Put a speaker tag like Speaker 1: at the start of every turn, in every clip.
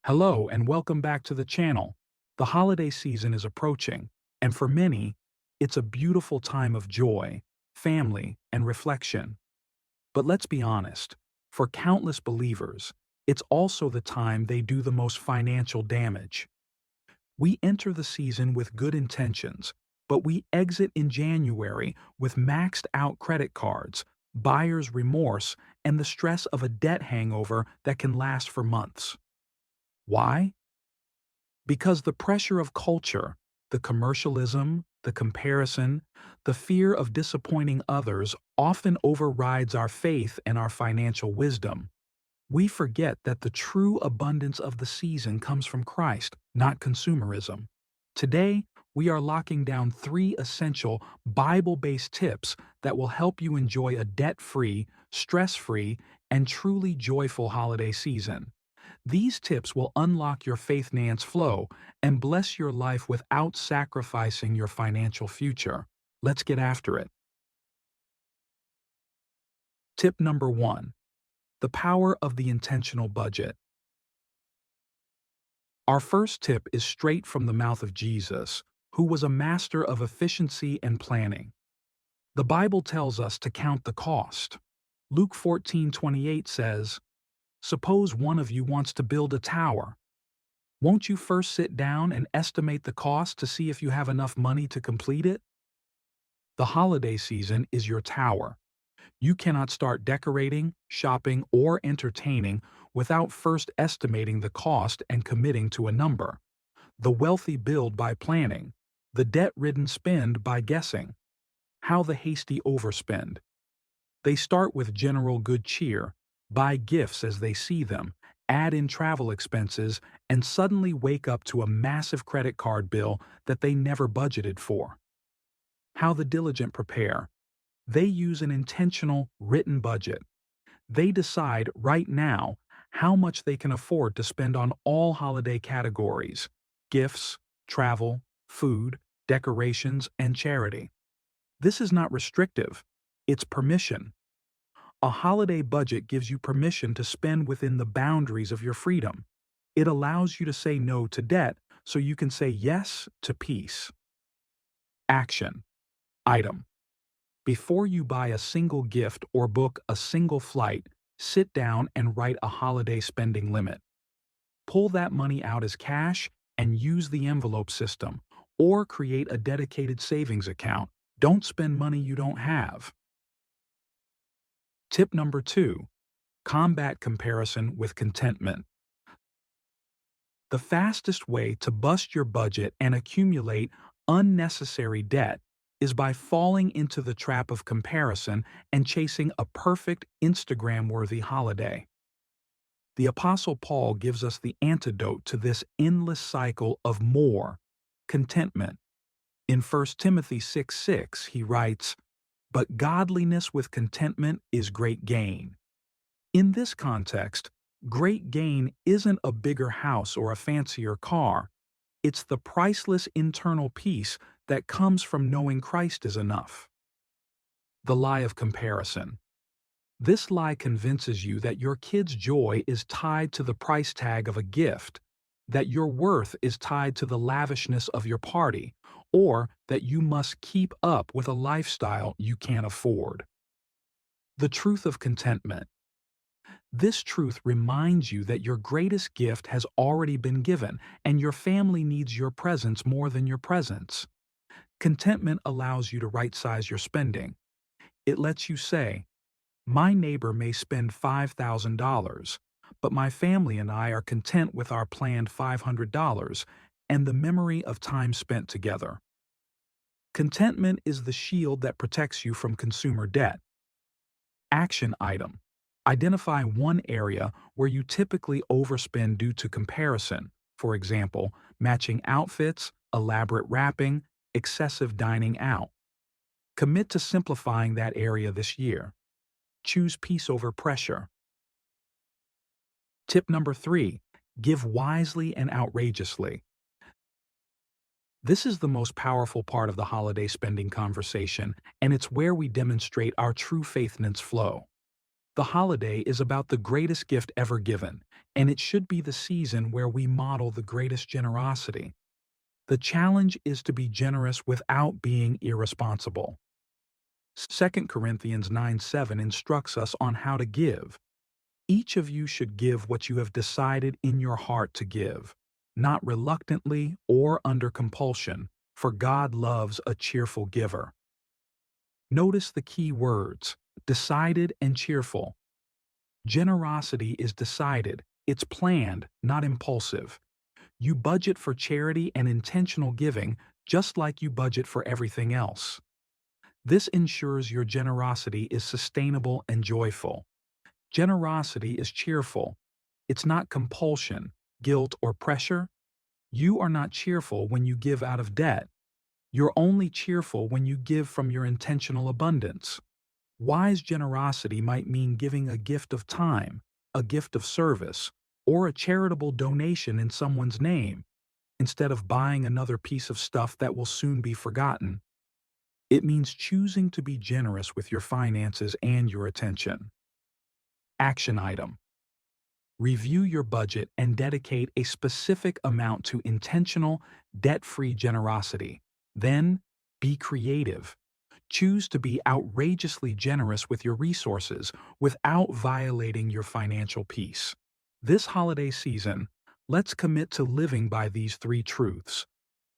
Speaker 1: Hello and welcome back to the channel. The holiday season is approaching, and for many, it's a beautiful time of joy, family, and reflection. But let's be honest, for countless believers, it's also the time they do the most financial damage. We enter the season with good intentions, but we exit in January with maxed out credit cards, buyer's remorse, and the stress of a debt hangover that can last for months. Why? Because the pressure of culture, the commercialism, the comparison, the fear of disappointing others often overrides our faith and our financial wisdom. We forget that the true abundance of the season comes from Christ, not consumerism. Today, we are locking down 3 essential Bible-based tips that will help you enjoy a debt-free, stress-free, and truly joyful holiday season. These tips will unlock your Faithnance Flow and bless your life without sacrificing your financial future. Let's get after it. Tip number 1. The power of the intentional budget. Our first tip is straight from the mouth of Jesus, who was a master of efficiency and planning. The Bible tells us to count the cost. Luke 14:28 says, "Suppose one of you wants to build a tower. Won't you first sit down and estimate the cost to see if you have enough money to complete it?" The holiday season is your tower. You cannot start decorating, shopping, or entertaining without first estimating the cost and committing to a number. The wealthy build by planning. The debt-ridden spend by guessing. How the hasty overspend. They start with general good cheer, buy gifts as they see them, add in travel expenses, and suddenly wake up to a massive credit card bill that they never budgeted for. How the diligent prepare. They use an intentional, written budget. They decide right now how much they can afford to spend on all holiday categories: gifts, travel, food, decorations, and charity. This is not restrictive, it's permission. A holiday budget gives you permission to spend within the boundaries of your freedom. It allows you to say no to debt so you can say yes to peace. Action item. Before you buy a single gift or book a single flight, sit down and write a holiday spending limit. Pull that money out as cash and use the envelope system, or create a dedicated savings account. Don't spend money you don't have. Tip number 2. Combat comparison with contentment. The fastest way to bust your budget and accumulate unnecessary debt is by falling into the trap of comparison and chasing a perfect Instagram-worthy holiday. The Apostle Paul gives us the antidote to this endless cycle of more, contentment. In 1 Timothy 6:6, he writes, "But godliness with contentment is great gain." In this context, great gain isn't a bigger house or a fancier car. It's the priceless internal peace that comes from knowing Christ is enough. The lie of comparison. This lie convinces you that your kid's joy is tied to the price tag of a gift, that your worth is tied to the lavishness of your party, or that you must keep up with a lifestyle you can't afford. The truth of contentment. This truth reminds you that your greatest gift has already been given, and your family needs your presence more than your presence. Contentment allows you to right-size your spending. It lets you say, "My neighbor may spend $5,000, but my family and I are content with our planned $500 and the memory of time spent together." Contentment is the shield that protects you from consumer debt. Action item. Identify one area where you typically overspend due to comparison, for example, matching outfits, elaborate wrapping, excessive dining out. Commit to simplifying that area this year. Choose peace over pressure. Tip number 3. Give wisely and outrageously. This is the most powerful part of the holiday spending conversation, and it's where we demonstrate our true Faithnance Flow. The holiday is about the greatest gift ever given, and it should be the season where we model the greatest generosity. The challenge is to be generous without being irresponsible. 2 Corinthians 9:7 instructs us on how to give. Each of you should give what you have decided in your heart to give, not reluctantly or under compulsion, for God loves a cheerful giver. Notice the key words, decided and cheerful. Generosity is decided, it's planned, not impulsive. You budget for charity and intentional giving just like you budget for everything else. This ensures your generosity is sustainable and joyful. Generosity is cheerful. It's not compulsion, guilt, or pressure. You are not cheerful when you give out of debt. You're only cheerful when you give from your intentional abundance. Wise generosity might mean giving a gift of time, a gift of service, or a charitable donation in someone's name, instead of buying another piece of stuff that will soon be forgotten. It means choosing to be generous with your finances and your attention. Action item. Review your budget and dedicate a specific amount to intentional, debt-free generosity. Then, be creative. Choose to be outrageously generous with your resources without violating your financial peace. This holiday season, let's commit to living by these three truths.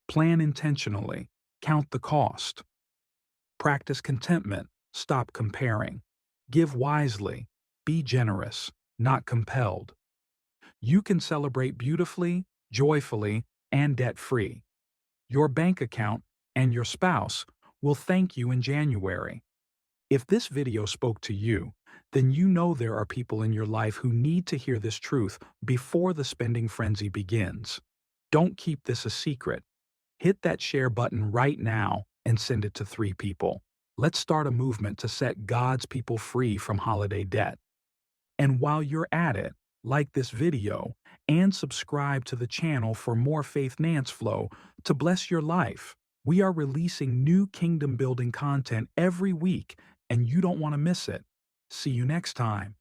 Speaker 1: Plan intentionally, count the cost. Practice contentment, stop comparing. Give wisely, be generous, not compelled. You can celebrate beautifully, joyfully, and debt-free. Your bank account and your spouse will thank you in January. If this video spoke to you, then you know there are people in your life who need to hear this truth before the spending frenzy begins. Don't keep this a secret. Hit that share button right now and send it to 3 people. Let's start a movement to set God's people free from holiday debt. And while you're at it, like this video and subscribe to the channel for more Faithnance Flow to bless your life. We are releasing new kingdom-building content every week, and you don't want to miss it. See you next time.